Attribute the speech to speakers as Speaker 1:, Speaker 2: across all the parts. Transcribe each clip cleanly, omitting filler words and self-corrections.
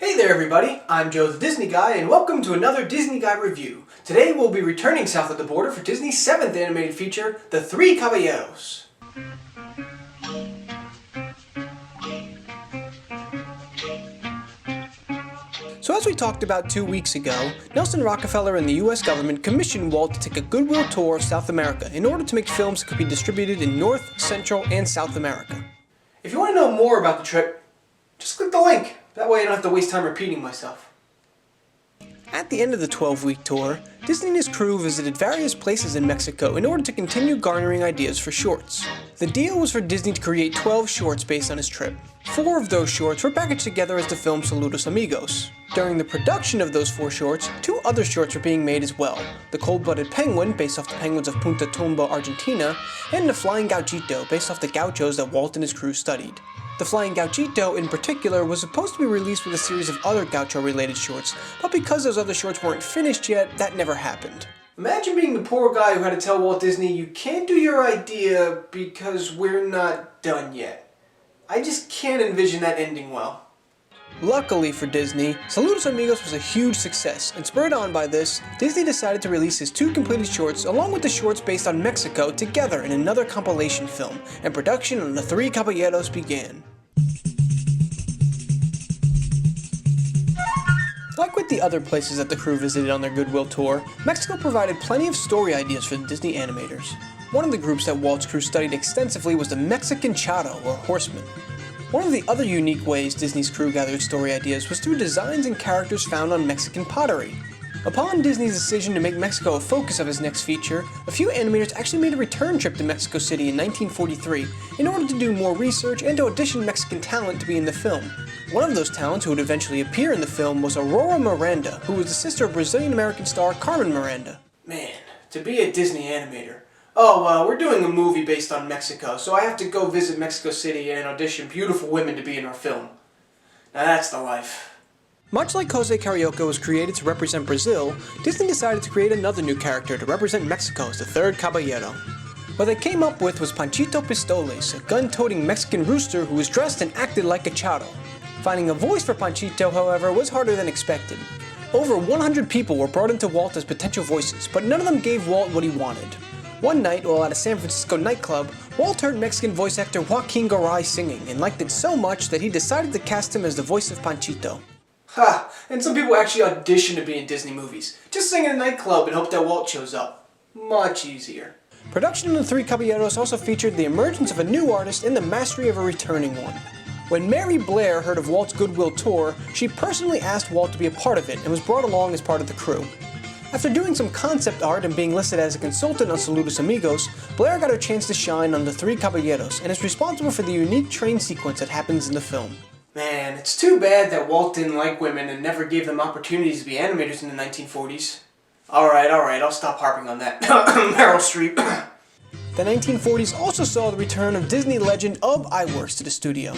Speaker 1: Hey there everybody, I'm Joe the Disney Guy and welcome to another Disney Guy review. Today we'll be returning south of the border for Disney's 7th animated feature, The Three Caballeros. So as we talked about 2 weeks ago, Nelson Rockefeller and the US government commissioned Walt to take a goodwill tour of South America in order to make films that could be distributed in North, Central, and South America. If you want to know more about the trip, just click the link. That way I don't have to waste time repeating myself. At the end of the 12-week tour, Disney and his crew visited various places in Mexico in order to continue garnering ideas for shorts. The deal was for Disney to create 12 shorts based on his trip. 4 of those shorts were packaged together as the film Saludos Amigos. During the production of those 4 shorts, 2 other shorts were being made as well. The Cold-Blooded Penguin, based off the penguins of Punta Tombo, Argentina, and The Flying Gauchito, based off the gauchos that Walt and his crew studied. The Flying Gauchito, in particular, was supposed to be released with a series of other gaucho-related shorts, but because those other shorts weren't finished yet, that never happened. Imagine being the poor guy who had to tell Walt Disney, you can't do your idea because we're not done yet. I just can't envision that ending well. Luckily for Disney, Saludos Amigos was a huge success, and spurred on by this, Disney decided to release his 2 completed shorts along with the shorts based on Mexico together in another compilation film, and production on The Three Caballeros began. Like with the other places that the crew visited on their goodwill tour, Mexico provided plenty of story ideas for the Disney animators. One of the groups that Walt's crew studied extensively was the Mexican Charro, or horseman. One of the other unique ways Disney's crew gathered story ideas was through designs and characters found on Mexican pottery. Upon Disney's decision to make Mexico a focus of his next feature, a few animators actually made a return trip to Mexico City in 1943 in order to do more research and to audition Mexican talent to be in the film. One of those talents who would eventually appear in the film was Aurora Miranda, who was the sister of Brazilian-American star Carmen Miranda. Man, to be a Disney animator. Oh, we're doing a movie based on Mexico, so I have to go visit Mexico City and audition beautiful women to be in our film. Now that's the life. Much like Jose Carioca was created to represent Brazil, Disney decided to create another new character to represent Mexico as the third caballero. What they came up with was Panchito Pistoles, a gun-toting Mexican rooster who was dressed and acted like a charro. Finding a voice for Panchito, however, was harder than expected. Over 100 people were brought into Walt as potential voices, but none of them gave Walt what he wanted. One night, while at a San Francisco nightclub, Walt heard Mexican voice actor Joaquin Garay singing and liked it so much that he decided to cast him as the voice of Panchito. Ha! And some people actually audition to be in Disney movies. Just sing in a nightclub and hope that Walt shows up. Much easier. Production on The Three Caballeros also featured the emergence of a new artist and the mastery of a returning one. When Mary Blair heard of Walt's goodwill tour, she personally asked Walt to be a part of it and was brought along as part of the crew. After doing some concept art and being listed as a consultant on Saludos Amigos, Blair got her chance to shine on The Three Caballeros and is responsible for the unique train sequence that happens in the film. Man, it's too bad that Walt didn't like women and never gave them opportunities to be animators in the 1940s. Alright, I'll stop harping on that. Meryl Streep. The 1940s also saw the return of Disney legend Ub Iwerks to the studio.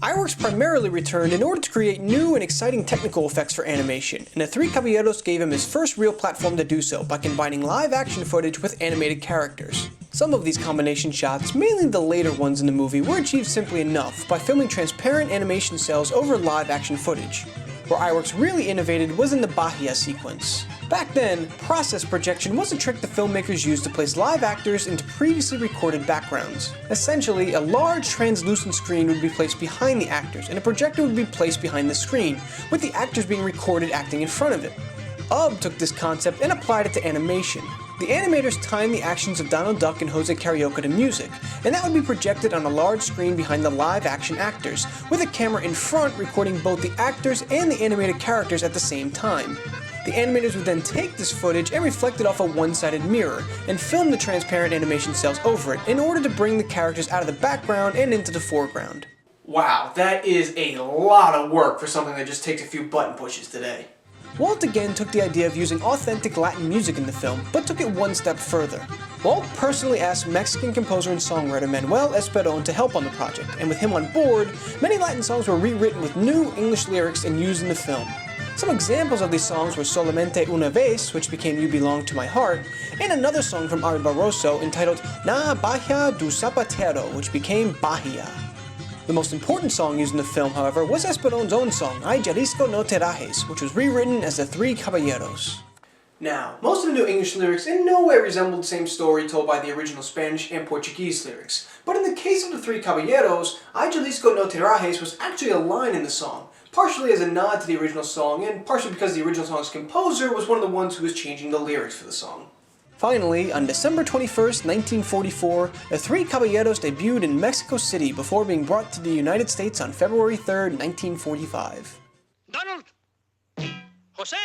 Speaker 1: Iwerks primarily returned in order to create new and exciting technical effects for animation, and The Three Caballeros gave him his first real platform to do so by combining live-action footage with animated characters. Some of these combination shots, mainly the later ones in the movie, were achieved simply enough by filming transparent animation cells over live-action footage. Where Iwerks really innovated was in the Bahia sequence. Back then, process projection was a trick the filmmakers used to place live actors into previously recorded backgrounds. Essentially, a large translucent screen would be placed behind the actors, and a projector would be placed behind the screen, with the actors being recorded acting in front of it. Ub took this concept and applied it to animation. The animators timed the actions of Donald Duck and Jose Carioca to music, and that would be projected on a large screen behind the live-action actors, with a camera in front recording both the actors and the animated characters at the same time. The animators would then take this footage and reflect it off a one-sided mirror, and film the transparent animation cells over it in order to bring the characters out of the background and into the foreground. Wow, that is a lot of work for something that just takes a few button pushes today. Walt again took the idea of using authentic Latin music in the film, but took it one step further. Walt personally asked Mexican composer and songwriter Manuel Esperón to help on the project, and with him on board, many Latin songs were rewritten with new English lyrics and used in the film. Some examples of these songs were Solamente Una Vez, which became You Belong to My Heart, and another song from Ari Barroso entitled Na Bahia do Zapatero, which became Bahia. The most important song used in the film, however, was Esperón's own song, Ay Jalisco no te rajes, which was rewritten as the Three Caballeros. Now, most of the new English lyrics in no way resemble the same story told by the original Spanish and Portuguese lyrics, but in the case of the Three Caballeros, Ay Jalisco no te rajes was actually a line in the song, partially as a nod to the original song, and partially because the original song's composer was one of the ones who was changing the lyrics for the song. Finally, on December 21st, 1944, the Three Caballeros debuted in Mexico City before being brought to the United States on February 3rd, 1945.
Speaker 2: Donald! Jose!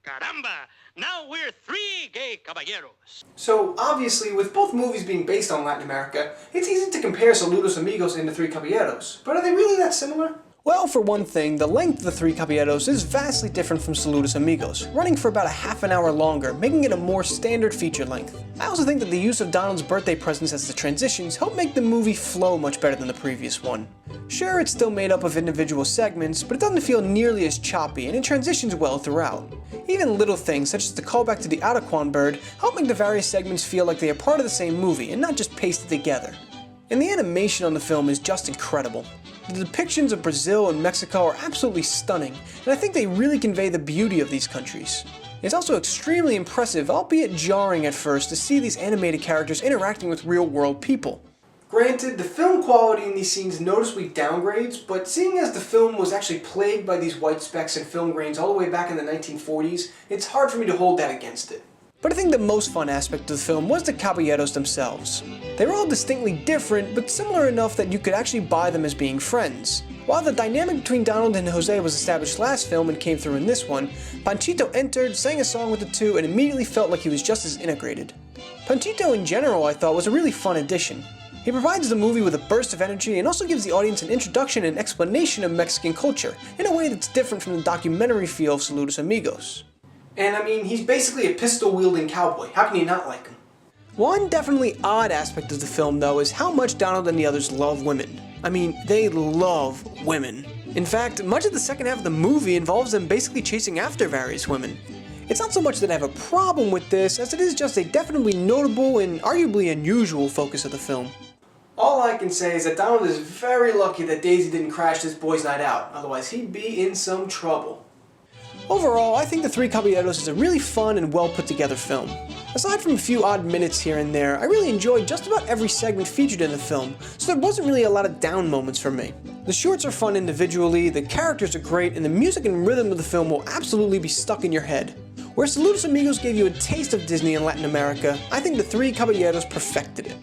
Speaker 2: Caramba! Now we're three gay caballeros.
Speaker 1: So, obviously, with both movies being based on Latin America, it's easy to compare Saludos Amigos and the Three Caballeros, but are they really that similar? Well, for one thing, the length of the Three Caballeros is vastly different from Saludos Amigos, running for about a half an hour longer, making it a more standard feature length. I also think that the use of Donald's birthday presents as the transitions help make the movie flow much better than the previous one. Sure, it's still made up of individual segments, but it doesn't feel nearly as choppy, and it transitions well throughout. Even little things, such as the callback to the Araquan bird, help make the various segments feel like they are part of the same movie, and not just pasted together. And the animation on the film is just incredible. The depictions of Brazil and Mexico are absolutely stunning, and I think they really convey the beauty of these countries. It's also extremely impressive, albeit jarring at first, to see these animated characters interacting with real-world people. Granted, the film quality in these scenes noticeably downgrades, but seeing as the film was actually plagued by these white specks and film grains all the way back in the 1940s, it's hard for me to hold that against it. But I think the most fun aspect of the film was the Caballeros themselves. They were all distinctly different, but similar enough that you could actually buy them as being friends. While the dynamic between Donald and Jose was established last film and came through in this one, Panchito entered, sang a song with the two, and immediately felt like he was just as integrated. Panchito in general, I thought, was a really fun addition. He provides the movie with a burst of energy and also gives the audience an introduction and explanation of Mexican culture, in a way that's different from the documentary feel of Saludos Amigos. And I mean, he's basically a pistol-wielding cowboy. How can you not like him? One definitely odd aspect of the film, though, is how much Donald and the others love women. I mean, they love women. In fact, much of the second half of the movie involves them basically chasing after various women. It's not so much that I have a problem with this, as it is just a definitely notable and arguably unusual focus of the film. All I can say is that Donald is very lucky that Daisy didn't crash this boys' night out, otherwise he'd be in some trouble. Overall, I think The Three Caballeros is a really fun and well put together film. Aside from a few odd minutes here and there, I really enjoyed just about every segment featured in the film, so there wasn't really a lot of down moments for me. The shorts are fun individually, the characters are great, and the music and rhythm of the film will absolutely be stuck in your head. Where Saludos Amigos gave you a taste of Disney in Latin America, I think The Three Caballeros perfected it.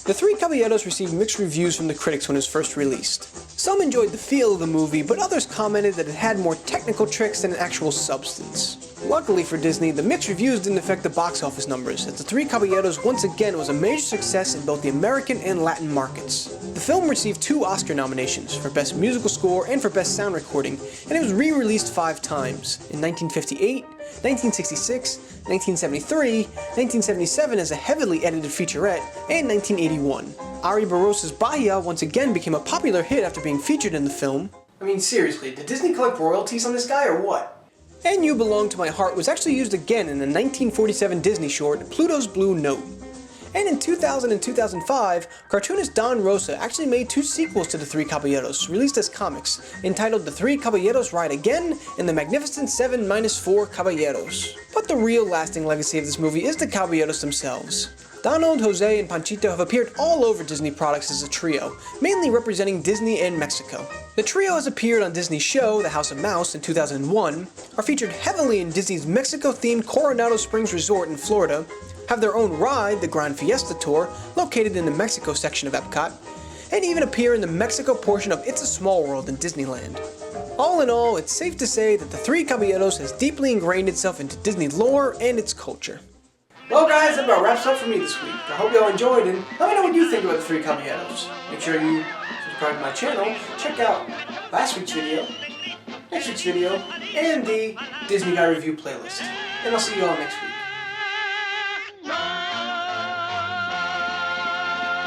Speaker 1: The Three Caballeros received mixed reviews from the critics when it was first released. Some enjoyed the feel of the movie, but others commented that it had more technical tricks than an actual substance. Luckily for Disney, the mixed reviews didn't affect the box office numbers, as The Three Caballeros once again was a major success in both the American and Latin markets. The film received 2 Oscar nominations, for Best Musical Score and for Best Sound Recording, and it was re-released 5 times, in 1958, 1966, 1973, 1977 as a heavily edited featurette, and 1981. Ari Barros's Bahia once again became a popular hit after being featured in the film. I mean, seriously, did Disney collect royalties on this guy or what? And You Belong to My Heart was actually used again in the 1947 Disney short, Pluto's Blue Note. And in 2000 and 2005, cartoonist Don Rosa actually made 2 sequels to The Three Caballeros, released as comics, entitled The Three Caballeros Ride Again and The Magnificent 7-4 Caballeros. But the real lasting legacy of this movie is the Caballeros themselves. Donald, Jose, and Panchito have appeared all over Disney products as a trio, mainly representing Disney and Mexico. The trio has appeared on Disney's show, The House of Mouse, in 2001, are featured heavily in Disney's Mexico-themed Coronado Springs Resort in Florida, have their own ride, the Gran Fiesta Tour, located in the Mexico section of Epcot, and even appear in the Mexico portion of It's a Small World in Disneyland. All in all, it's safe to say that The Three Caballeros has deeply ingrained itself into Disney lore and its culture. Well guys, that about wraps up for me this week. I hope you all enjoyed, and let me know what you think about The Three Caballeros. Make sure you subscribe to my channel, check out last week's video, next week's video, and the Disney Guy Review playlist. And I'll see you all next week.